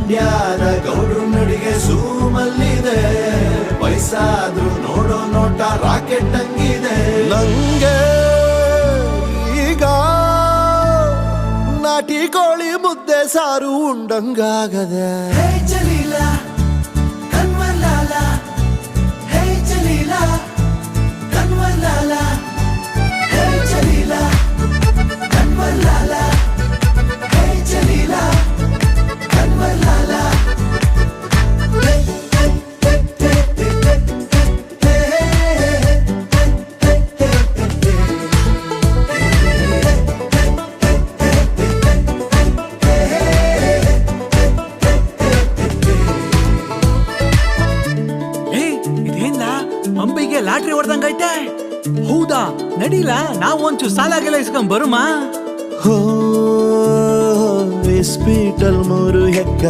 ಮಂಡ್ಯದ ಗೌಡ್ರು ನಡಿಗೆ ಸೂಮಲ್ಲಿದೆ, ವಯಸ್ಸಾದ್ರೂ ನೋಡೋ ನೋಟ ರಾಕೆಟ್ ಹಂಗಿದೆ. ನಂಗೆ ಈಗ ನಾಟಿ ಕೋಳಿ ಮುದ್ದೆ ಸಾರು ಉಂಡಂಗಾಗದೆ. ಅಂಬಿಗೆ ಲಾಟ್ರಿ ಹೊಡೆದಂಗೈತೆ. ಹೌದಾ, ನಡೀಲ ನಾವು ಒಂಚೂರು ಸಾಲಾಗೆಲ್ಲ ಇಸ್ಕೊಂಡ್ ಬರುಮಾ. ಹೋ, ಇಸ್ಪೀಟಲ್ 3 ಹೆಕ್ಕ